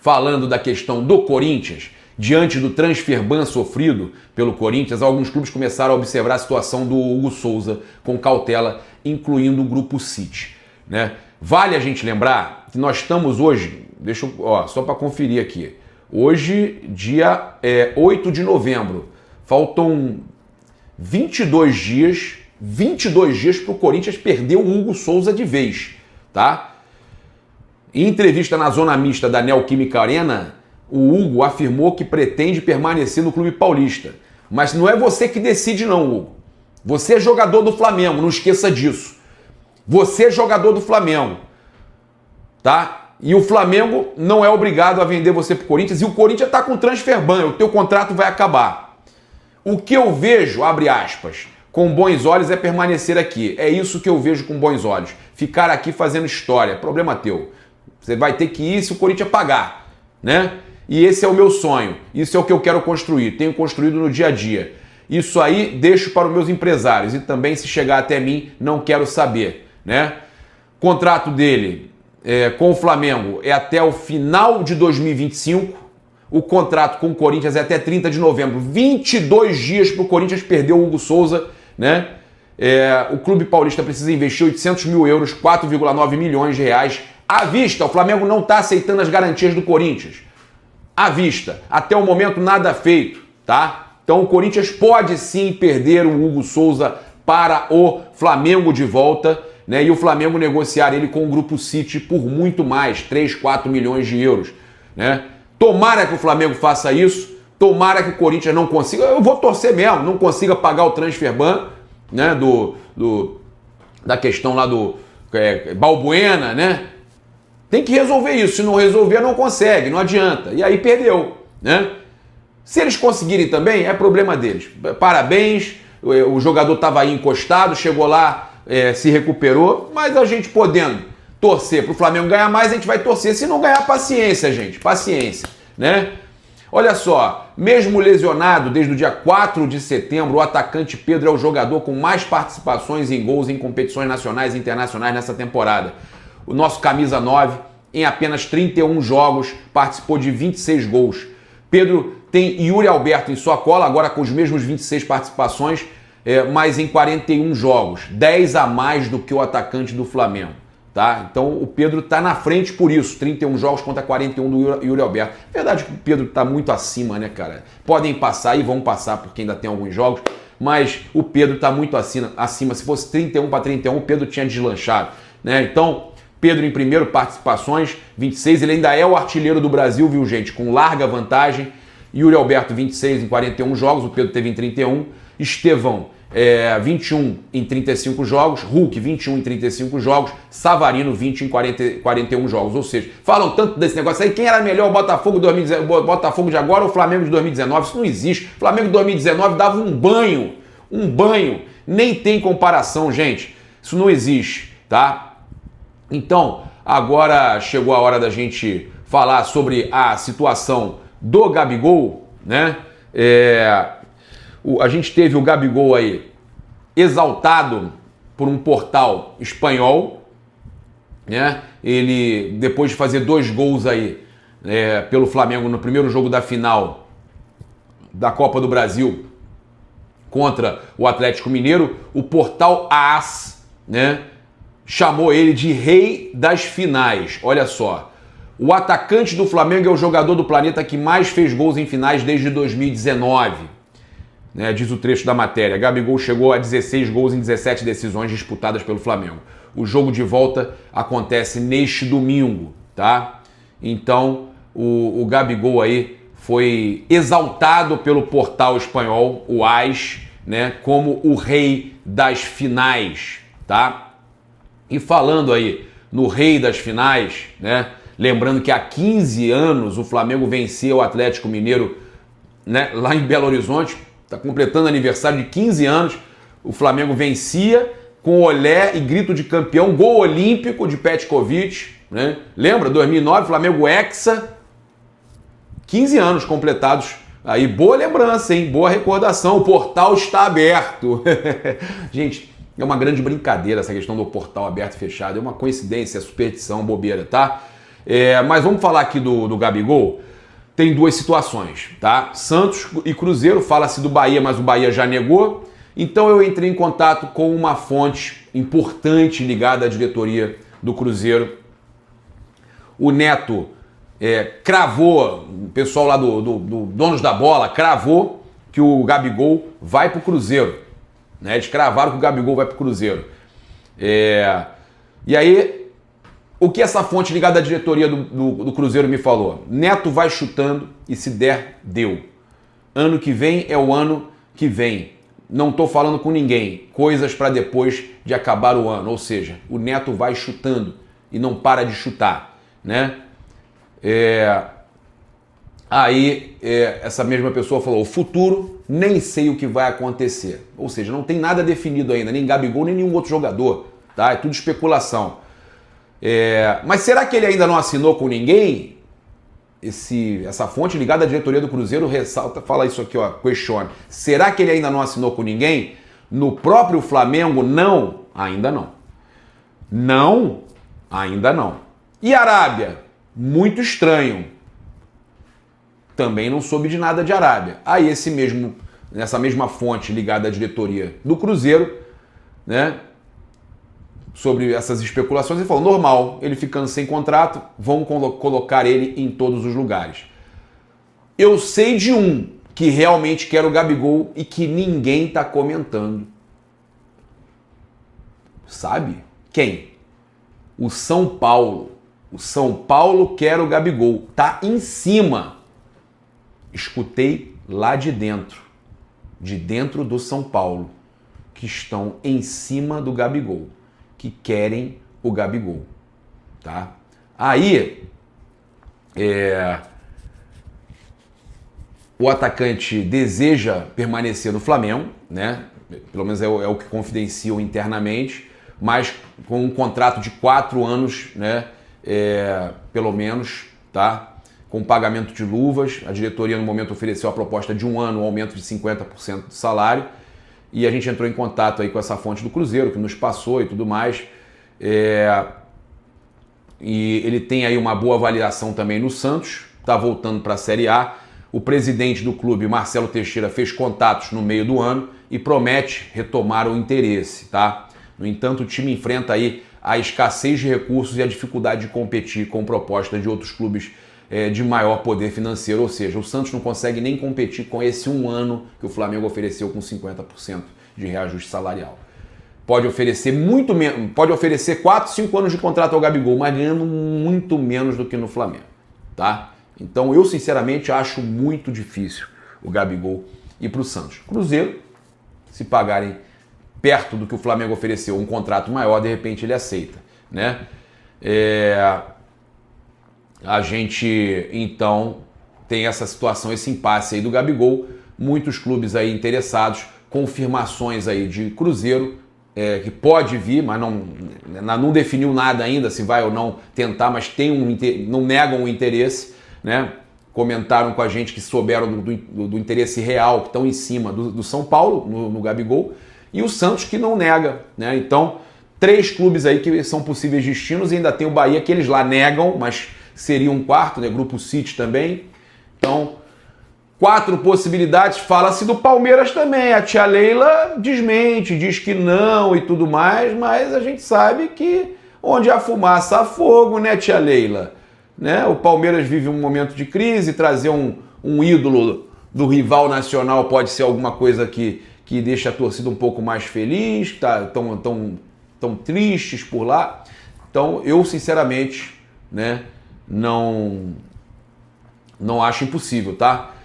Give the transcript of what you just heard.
falando da questão do Corinthians, diante do transfer ban sofrido pelo Corinthians, alguns clubes começaram a observar a situação do Hugo Souza com cautela, incluindo o Grupo City, né? Vale a gente lembrar que nós estamos hoje, só para conferir aqui, hoje, dia 8 de novembro, faltam 22 dias para o Corinthians perder o Hugo Souza de vez, tá? Em entrevista na Zona Mista da Neoquímica Arena, o Hugo afirmou que pretende permanecer no clube paulista. Mas não é você que decide não, Hugo. Você é jogador do Flamengo, não esqueça disso. Você é jogador do Flamengo, tá? E o Flamengo não é obrigado a vender você pro Corinthians, e o Corinthians tá com transfer ban, o teu contrato vai acabar. O que eu vejo, abre aspas, com bons olhos é permanecer aqui. É isso que eu vejo com bons olhos. Ficar aqui fazendo história, problema teu. Você vai ter que ir se o Corinthians pagar, né? E esse é o meu sonho, isso é o que eu quero construir, tenho construído no dia a dia. Isso aí deixo para os meus empresários e também, se chegar até mim, não quero saber, né? Contrato dele com o Flamengo é até o final de 2025, o contrato com o Corinthians é até 30 de novembro, 22 dias para o Corinthians perder o Hugo Souza, né? O Clube Paulista precisa investir 800 mil euros, 4,9 milhões de reais à vista. O Flamengo não está aceitando as garantias do Corinthians. À vista. Até o momento nada feito, tá? Então o Corinthians pode sim perder o Hugo Souza para o Flamengo de volta, né? E o Flamengo negociar ele com o Grupo City por muito mais, 3, 4 milhões de euros, né? Tomara que o Flamengo faça isso, tomara que o Corinthians não consiga, eu vou torcer mesmo, não consiga pagar o transfer ban, né? Da questão lá do Balbuena, né? Tem que resolver isso, se não resolver não consegue, não adianta. E aí perdeu, né? Se eles conseguirem também, é problema deles. Parabéns, o jogador estava aí encostado, chegou lá, se recuperou, mas a gente podendo torcer para o Flamengo ganhar mais, a gente vai torcer. Se não ganhar, paciência, gente, paciência, né? Olha só, mesmo lesionado desde o dia 4 de setembro, o atacante Pedro é o jogador com mais participações em gols em competições nacionais e internacionais nessa temporada. O nosso camisa 9, em apenas 31 jogos, participou de 26 gols. Pedro tem Yuri Alberto em sua cola, agora com os mesmos 26 participações, mas em 41 jogos. 10 a mais do que o atacante do Flamengo, tá? Então o Pedro está na frente por isso. 31 jogos contra 41 do Yuri Alberto. Verdade que o Pedro está muito acima, né, cara? Podem passar e vão passar, porque ainda tem alguns jogos, mas o Pedro está muito acima. Se fosse 31 para 31, o Pedro tinha deslanchado, né? Então, Pedro em primeiro, participações, 26. Ele ainda é o artilheiro do Brasil, viu, gente? Com larga vantagem. Yuri Alberto, 26 em 41 jogos. O Pedro teve em 31. Estevão, 21 em 35 jogos. Hulk, 21 em 35 jogos. Savarino, 20 em 41 jogos. Ou seja, falam tanto desse negócio aí. Quem era melhor, o Botafogo de agora ou o Flamengo de 2019? Isso não existe. O Flamengo de 2019 dava um banho. Um banho. Nem tem comparação, gente. Isso não existe, tá? Então, agora chegou a hora da gente falar sobre a situação do Gabigol, né? A gente teve o Gabigol aí exaltado por um portal espanhol, né? Ele, depois de fazer 2 gols aí pelo Flamengo no primeiro jogo da final da Copa do Brasil contra o Atlético Mineiro, o portal AS, né, chamou ele de rei das finais. Olha só, o atacante do Flamengo é o jogador do planeta que mais fez gols em finais desde 2019, né, diz o trecho da matéria. Gabigol chegou a 16 gols em 17 decisões disputadas pelo Flamengo. O jogo de volta acontece neste domingo, tá? Então, o Gabigol aí foi exaltado pelo portal espanhol, o AS, né, como o rei das finais, tá? E falando aí no rei das finais, né? Lembrando que há 15 anos o Flamengo venceu o Atlético Mineiro, né, lá em Belo Horizonte, está completando aniversário de 15 anos, o Flamengo vencia com olé e grito de campeão, gol olímpico de Petkovic, né? Lembra? 2009, Flamengo hexa, 15 anos completados. Aí, boa lembrança, hein? Boa recordação, o portal está aberto. Gente, é uma grande brincadeira essa questão do portal aberto e fechado, é uma coincidência, é superstição, bobeira, tá? Mas vamos falar aqui do Gabigol. Tem duas situações, tá? Santos e Cruzeiro, fala-se do Bahia, mas o Bahia já negou. Então eu entrei em contato com uma fonte importante ligada à diretoria do Cruzeiro. O Neto cravou, o pessoal lá do Donos da Bola cravou que o Gabigol vai pro Cruzeiro. Né? Eles cravaram que o Gabigol vai pro Cruzeiro. E aí, o que essa fonte ligada à diretoria do Cruzeiro me falou? Neto vai chutando e se der, deu. Ano que vem é o ano que vem. Não estou falando com ninguém. Coisas para depois de acabar o ano. Ou seja, o Neto vai chutando e não para de chutar. Né? Aí essa mesma pessoa falou, o futuro nem sei o que vai acontecer. Ou seja, não tem nada definido ainda, nem Gabigol, nem nenhum outro jogador. Tá? É tudo especulação. Mas será que ele ainda não assinou com ninguém? Essa fonte ligada à diretoria do Cruzeiro ressalta, fala isso aqui, ó, questiona. Será que ele ainda não assinou com ninguém? No próprio Flamengo, não, ainda não. Não, ainda não. E Arábia? Muito estranho. Também não soube de nada de Arábia. Aí essa mesma fonte ligada à diretoria do Cruzeiro, né? Sobre essas especulações, ele falou, normal, ele ficando sem contrato, vão colocar ele em todos os lugares. Eu sei de um que realmente quer o Gabigol e que ninguém está comentando. Sabe? Quem? O São Paulo. O São Paulo quer o Gabigol. Tá em cima. Escutei lá de dentro do São Paulo, que estão em cima do Gabigol, que querem o Gabigol, tá? Aí, o atacante deseja permanecer no Flamengo, né? Pelo menos é o que confidenciam internamente, mas com um contrato de 4 anos, né? Pelo menos, tá? Com pagamento de luvas. A diretoria no momento ofereceu a proposta de 1 ano, um aumento de 50% do salário. E a gente entrou em contato aí com essa fonte do Cruzeiro, que nos passou e tudo mais. E ele tem aí uma boa avaliação também no Santos, está voltando para a Série A. O presidente do clube, Marcelo Teixeira, fez contatos no meio do ano e promete retomar o interesse, tá? No entanto, o time enfrenta aí a escassez de recursos e a dificuldade de competir com propostas de outros clubes de maior poder financeiro, ou seja, o Santos não consegue nem competir com esse 1 ano que o Flamengo ofereceu com 50% de reajuste salarial. Pode oferecer muito menos, pode oferecer 4, 5 anos de contrato ao Gabigol, mas ganhando muito menos do que no Flamengo, tá? Então eu sinceramente acho muito difícil o Gabigol ir para o Santos. Cruzeiro, se pagarem perto do que o Flamengo ofereceu um contrato maior, de repente ele aceita, né? A gente, então, tem essa situação, esse impasse aí do Gabigol, muitos clubes aí interessados, confirmações aí de Cruzeiro, que pode vir, mas não definiu nada ainda, se vai ou não tentar, mas não negam o interesse, né? Comentaram com a gente que souberam do interesse real, que estão em cima do São Paulo, no Gabigol, e o Santos que não nega, né? Então, 3 clubes aí que são possíveis destinos, e ainda tem o Bahia que eles lá negam, mas seria um quarto, né? Grupo City também. Então, 4 possibilidades. Fala-se do Palmeiras também. A tia Leila desmente, diz que não e tudo mais, mas a gente sabe que onde há fumaça há fogo, né, tia Leila? Né? O Palmeiras vive um momento de crise, trazer um ídolo do rival nacional pode ser alguma coisa que deixa a torcida um pouco mais feliz, tá tão tristes por lá. Então, eu sinceramente, né, não acho impossível, tá?